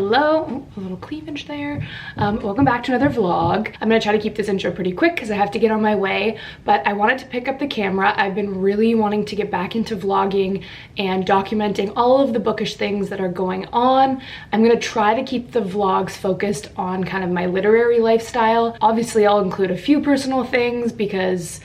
Hello, oh, a little cleavage there. Welcome back to another vlog. I'm gonna try to keep this intro pretty quick because I have to get on my way, but I wanted to pick up the camera. I've been really wanting to get back into vlogging and documenting all of the bookish things that are going on. I'm gonna try to keep the vlogs focused on kind of my literary lifestyle. Obviously, I'll include a few personal things because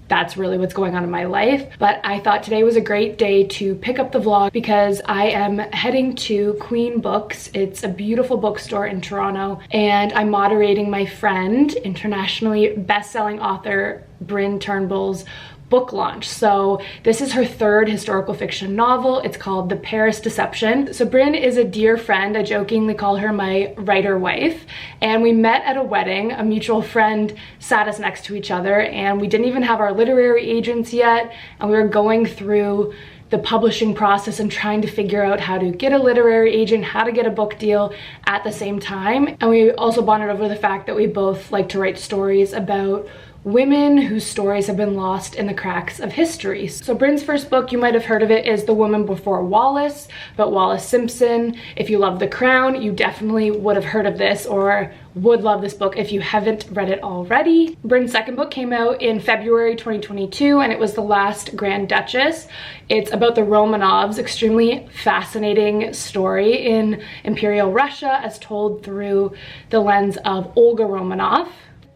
that's really what's going on in my life. But I thought today was a great day to pick up the vlog because I am heading to Queen Books. It's a beautiful bookstore in Toronto, and I'm moderating my friend, internationally best-selling author Bryn Turnbull's book launch. So this is her third historical fiction novel. It's called The Paris Deception. So Bryn is a dear friend. I jokingly call her my writer wife. And we met at a wedding. A mutual friend sat us next to each other, and we didn't even have our literary agents yet. And we were going through the publishing process and trying to figure out how to get a literary agent, how to get a book deal at the same time. And we also bonded over the fact that we both like to write stories about women whose stories have been lost in the cracks of history. So Bryn's first book, you might have heard of it, is The Woman Before Wallis, about Wallis Simpson. If you love The Crown, you definitely would have heard of this or would love this book if you haven't read it already. Bryn's second book came out in February 2022, and it was The Last Grand Duchess. It's about the Romanovs, extremely fascinating story in Imperial Russia as told through the lens of Olga Romanov.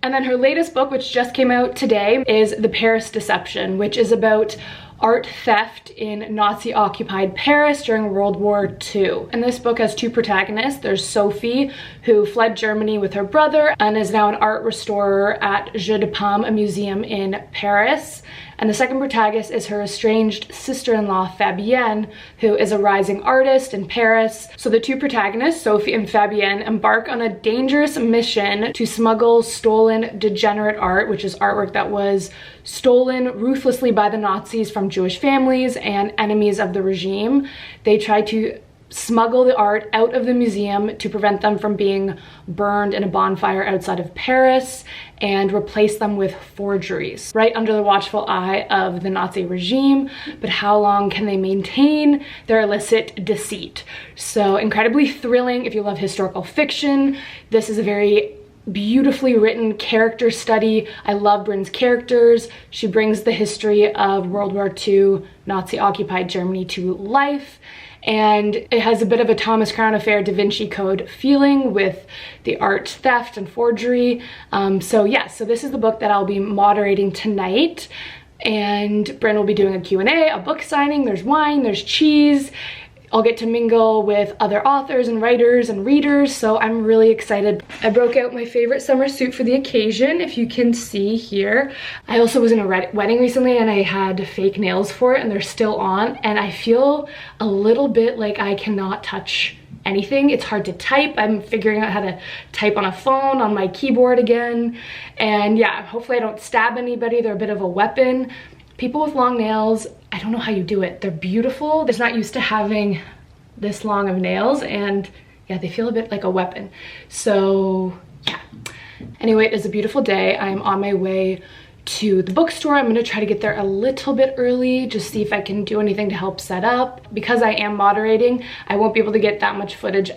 And then her latest book, which just came out today, is The Paris Deception, which is about art theft in Nazi-occupied Paris during World War II. And this book has two protagonists. There's Sophie, who fled Germany with her brother and is now an art restorer at Jeu de Paume, a museum in Paris. And the second protagonist is her estranged sister-in-law, Fabienne, who is a rising artist in Paris. So the two protagonists, Sophie and Fabienne, embark on a dangerous mission to smuggle stolen degenerate art, which is artwork that was stolen ruthlessly by the Nazis from Jewish families and enemies of the regime. They try to smuggle the art out of the museum to prevent them from being burned in a bonfire outside of Paris and replace them with forgeries, right under the watchful eye of the Nazi regime. But how long can they maintain their illicit deceit? So incredibly thrilling if you love historical fiction. This is a very beautifully written character study. I love Bryn's characters. She brings the history of World War II Nazi-occupied Germany to life. And it has a bit of a Thomas Crown Affair Da Vinci Code feeling with the art theft and forgery. So this is the book that I'll be moderating tonight. And Bryn will be doing a Q&A, a book signing, there's wine, there's cheese. I'll get to mingle with other authors and writers and readers, so I'm really excited. I broke out my favorite summer suit for the occasion, if you can see here. I also was in a wedding recently and I had fake nails for it and they're still on, and I feel a little bit like I cannot touch anything. It's hard to type. I'm figuring out how to type on a phone, on my keyboard again. And yeah, hopefully I don't stab anybody. They're a bit of a weapon. People with long nails, I don't know how you do it. They're beautiful. They're not used to having this long of nails, and yeah, they feel a bit like a weapon. So yeah. Anyway, it is a beautiful day. I'm on my way to the bookstore. I'm gonna try to get there a little bit early, just see if I can do anything to help set up. Because I am moderating, I won't be able to get that much footage,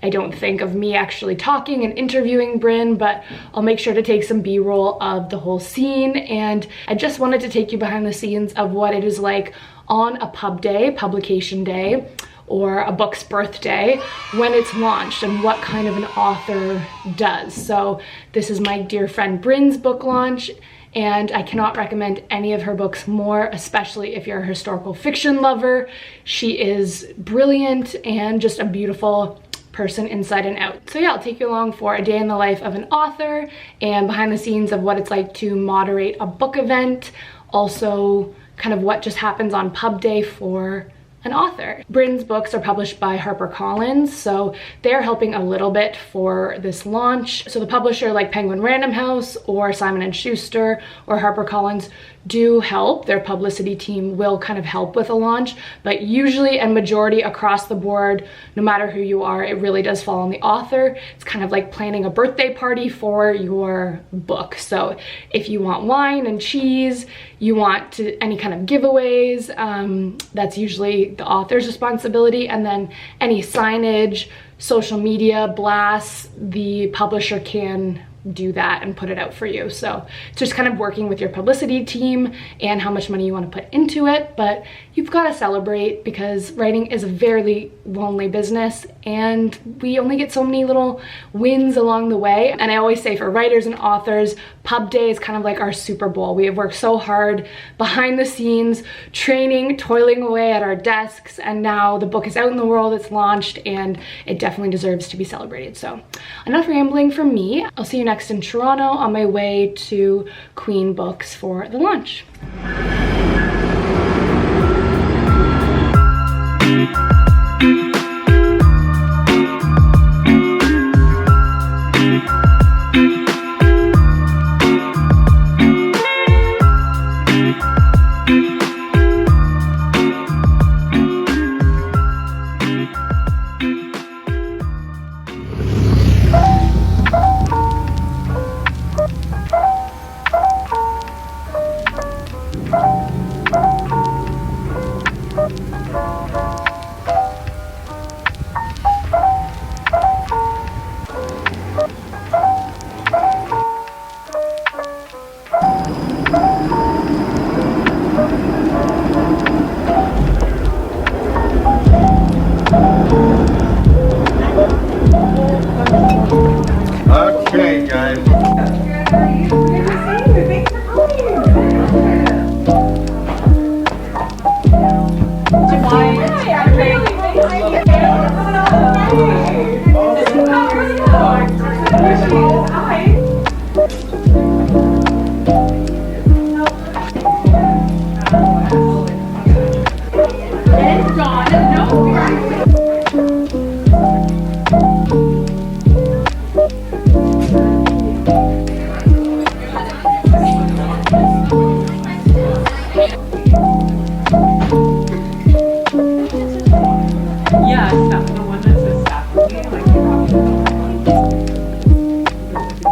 I don't think, of me actually talking and interviewing Bryn, but I'll make sure to take some B-roll of the whole scene. And I just wanted to take you behind the scenes of what it is like on a pub day, publication day, or a book's birthday when it's launched and what kind of an author does. So this is my dear friend Bryn's book launch, and I cannot recommend any of her books more, especially if you're a historical fiction lover. She is brilliant and just a beautiful person inside and out. So yeah, I'll take you along for a day in the life of an author and behind the scenes of what it's like to moderate a book event. Also kind of what just happens on pub day for an author. Bryn's books are published by HarperCollins, so they're helping a little bit for this launch. So the publisher, like Penguin Random House or Simon & Schuster or HarperCollins, do help. Their publicity team will kind of help with a launch, but usually and majority across the board, no matter who you are, it really does fall on the author. It's kind of like planning a birthday party for your book. So if you want wine and cheese, you want any kind of giveaways, that's usually the author's responsibility. And then any signage, social media blasts, the publisher can do that and put it out for you. So it's just kind of working with your publicity team and how much money you want to put into it, but you've got to celebrate because writing is a very lonely business and we only get so many little wins along the way. And I always say for writers and authors, pub day is kind of like our Super Bowl. We have worked so hard behind the scenes, training, toiling away at our desks, and now the book is out in the world, it's launched, and it definitely deserves to be celebrated. So enough rambling from me. I'll see you next in Toronto on my way to Queen Books for the launch. Okay, guys.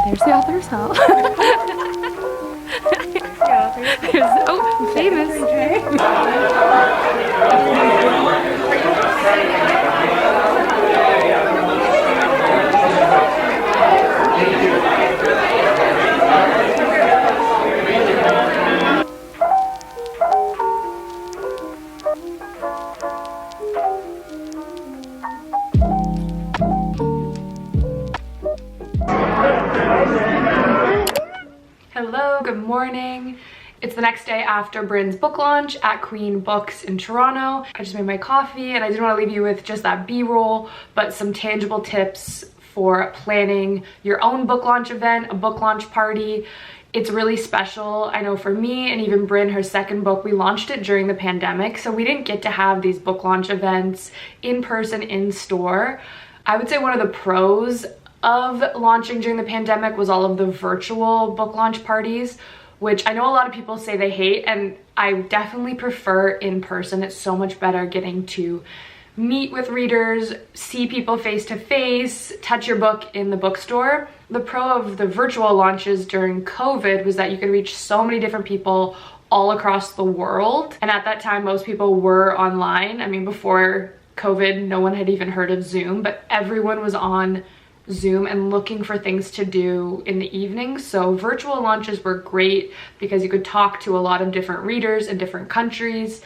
There's the author's hall. Oh, famous. Hello, good morning. It's the next day after Bryn's book launch at Queen Books in Toronto. I just made my coffee and I didn't want to leave you with just that B-roll, but some tangible tips for planning your own book launch event, a book launch party. It's really special. I know for me and even Bryn, her second book, we launched it during the pandemic, so we didn't get to have these book launch events in person, in store. I would say one of the pros of launching during the pandemic was all of the virtual book launch parties, which I know a lot of people say they hate, and I definitely prefer in person. It's so much better getting to meet with readers, see people face to face, touch your book in the bookstore. The pro of the virtual launches during COVID was that you could reach so many different people all across the world. And at that time, most people were online. I mean, before COVID, no one had even heard of Zoom, but everyone was on Zoom and looking for things to do in the evening. So virtual launches were great because you could talk to a lot of different readers in different countries.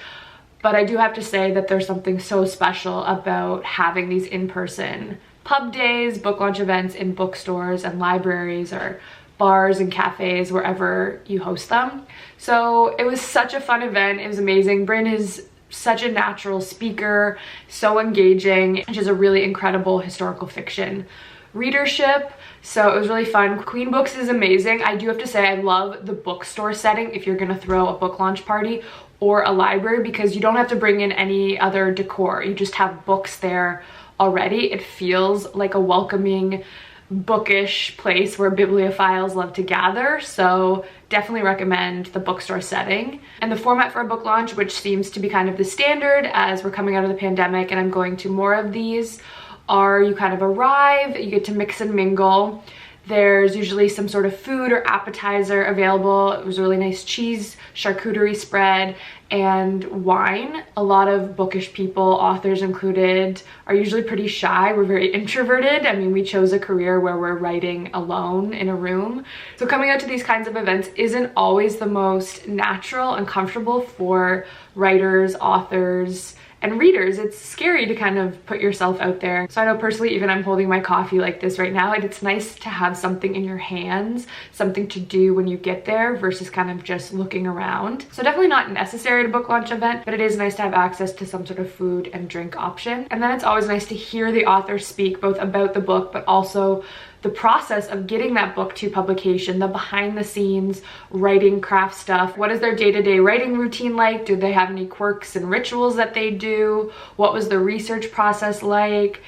But I do have to say that there's something so special about having these in-person pub days, book launch events in bookstores and libraries or bars and cafes, wherever you host them. So it was such a fun event. It was amazing. Bryn is such a natural speaker, so engaging, and she's a really incredible historical fiction readership. So it was really fun. Queen Books is amazing. I do have to say I love the bookstore setting if you're gonna throw a book launch party or a library, because you don't have to bring in any other decor. You just have books there already. It feels like a welcoming, bookish place where bibliophiles love to gather. So definitely recommend the bookstore setting. And the format for a book launch, which seems to be kind of the standard as we're coming out of the pandemic, and I'm going to more of these, are you kind of arrive, you get to mix and mingle. There's usually some sort of food or appetizer available. It was a really nice cheese charcuterie spread and wine. A lot of bookish people, authors included, are usually pretty shy. We're very introverted. I mean, we chose a career where we're writing alone in a room. So coming out to these kinds of events isn't always the most natural and comfortable for writers, authors, and readers. It's scary to kind of put yourself out there. So I know personally, even I'm holding my coffee like this right now, and it's nice to have something in your hands, something to do when you get there versus kind of just looking around. So definitely not necessary at a book launch event, but it is nice to have access to some sort of food and drink option. And then it's always nice to hear the author speak both about the book, but also the process of getting that book to publication, the behind the scenes writing craft stuff. What is their day-to-day writing routine like? Do they have any quirks and rituals that they do? What was the research process like?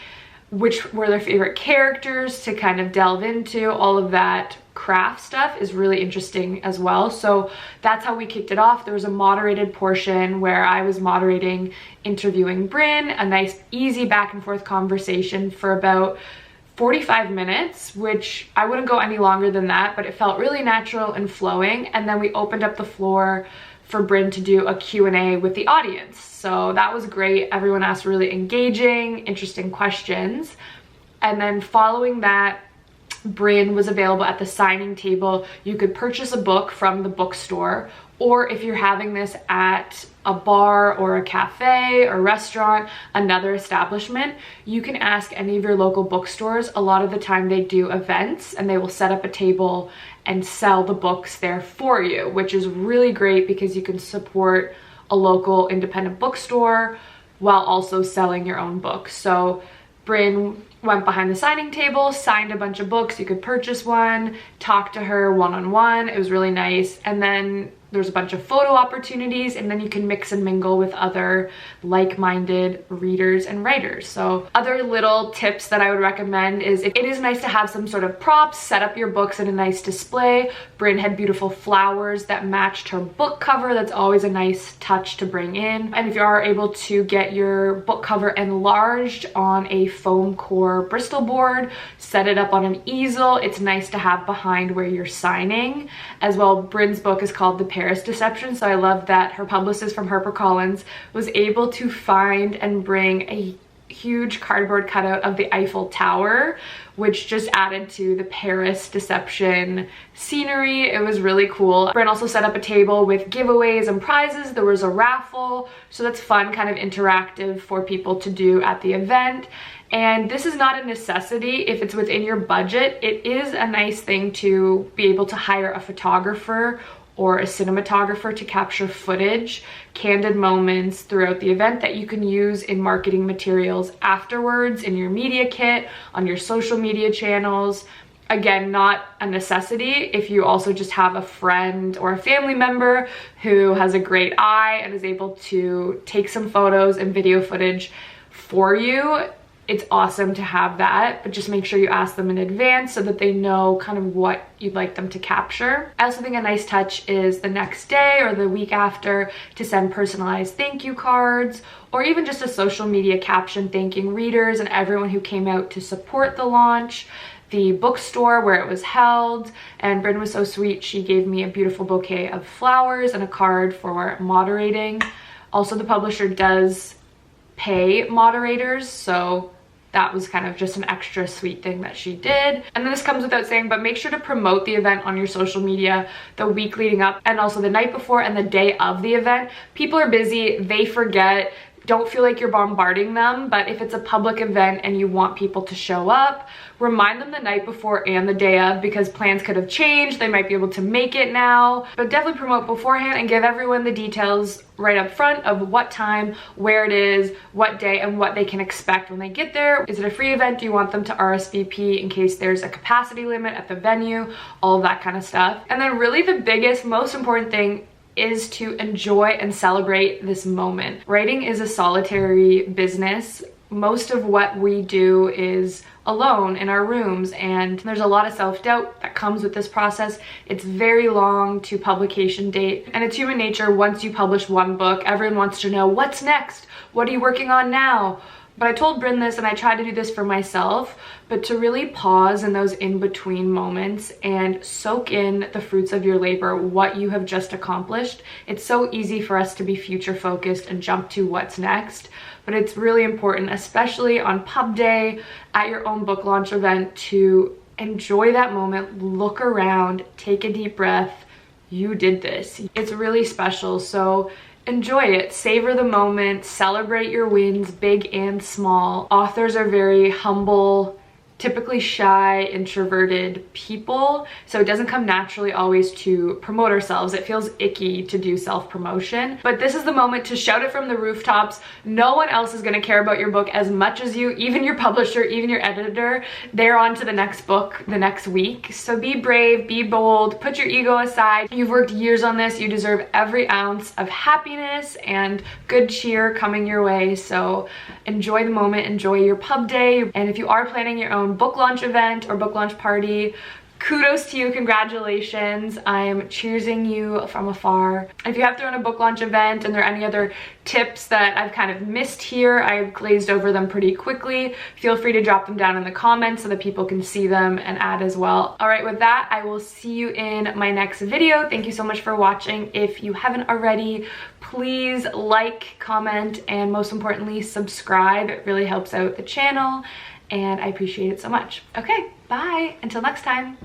Which were their favorite characters to kind of delve into? All of that craft stuff is really interesting as well. So that's how we kicked it off. There was a moderated portion where I was moderating, interviewing Bryn, a nice easy back and forth conversation for about 45 minutes, which I wouldn't go any longer than that, but it felt really natural and flowing. And then we opened up the floor for Bryn to do a Q&A with the audience. So that was great. Everyone asked really engaging, interesting questions. And then following that, Bryn was available at the signing table. You could purchase a book from the bookstore, or if you're having this at a bar or a cafe or restaurant, another establishment, you can ask any of your local bookstores. A lot of the time they do events and they will set up a table and sell the books there for you, which is really great because you can support a local independent bookstore while also selling your own books. So Bryn went behind the signing table, signed a bunch of books. You could purchase one, talk to her one-on-one. It was really nice. And then there's a bunch of photo opportunities, and then you can mix and mingle with other like-minded readers and writers. So other little tips that I would recommend is it is nice to have some sort of props, set up your books in a nice display. Bryn had beautiful flowers that matched her book cover. That's always a nice touch to bring in. And if you are able to get your book cover enlarged on a foam core Bristol board, set it up on an easel. It's nice to have behind where you're signing. As well, Bryn's book is called The Paris Deception, so I love that her publicist from HarperCollins was able to find and bring a huge cardboard cutout of the Eiffel Tower, which just added to the Paris Deception scenery. It was really cool. Bryn also set up a table with giveaways and prizes. There was a raffle, so that's fun, kind of interactive for people to do at the event. And this is not a necessity if it's within your budget. It is a nice thing to be able to hire a photographer or a cinematographer to capture footage, candid moments throughout the event that you can use in marketing materials afterwards, in your media kit, on your social media channels. Again, not a necessity if you also just have a friend or a family member who has a great eye and is able to take some photos and video footage for you. It's awesome to have that, but just make sure you ask them in advance so that they know kind of what you'd like them to capture. I also think a nice touch is the next day or the week after to send personalized thank you cards, or even just a social media caption thanking readers and everyone who came out to support the launch, the bookstore where it was held. And Bryn was so sweet. She gave me a beautiful bouquet of flowers and a card for moderating. Also, the publisher does pay moderators, so that was kind of just an extra sweet thing that she did. And then this comes without saying, but make sure to promote the event on your social media the week leading up and also the night before and the day of the event. People are busy, they forget. Don't feel like you're bombarding them, but if it's a public event and you want people to show up, remind them the night before and the day of, because plans could have changed. They might be able to make it now, but definitely promote beforehand and give everyone the details right up front of what time, where it is, what day, and what they can expect when they get there. Is it a free event? Do you want them to RSVP in case there's a capacity limit at the venue? All of that kind of stuff. And then really the biggest, most important thing is to enjoy and celebrate this moment. Writing is a solitary business. Most of what we do is alone in our rooms, and there's a lot of self-doubt that comes with this process. It's very long to publication date, and it's human nature. Once you publish one book, everyone wants to know what's next. What are you working on now? But I told Bryn this, and I tried to do this for myself, but to really pause in those in-between moments and soak in the fruits of your labor, what you have just accomplished. It's so easy for us to be future focused and jump to what's next, but it's really important, especially on pub day, at your own book launch event, to enjoy that moment, look around, take a deep breath. You did this. It's really special, so enjoy it, savor the moment, celebrate your wins, big and small. Authors are very humble, typically shy, introverted people, so it doesn't come naturally always to promote ourselves. It feels icky to do self-promotion, but this is the moment to shout it from the rooftops. No one else is going to care about your book as much as you, even your publisher, even your editor. They're on to the next book the next week. So be brave, be bold, put your ego aside. You've worked years on this. You deserve every ounce of happiness and good cheer coming your way. So enjoy the moment, enjoy your pub day, and if you are planning your own book launch event or book launch party, kudos to you, congratulations. I'm cheersing you from afar. If you have thrown a book launch event and there are any other tips that I've kind of missed here, I've glazed over them pretty quickly, feel free to drop them down in the comments so that people can see them and add as well. All right, with that, I will see you in my next video. Thank you so much for watching. If you haven't already, please like, comment, and most importantly, subscribe. It really helps out the channel, and I appreciate it so much. Okay, bye. Until next time.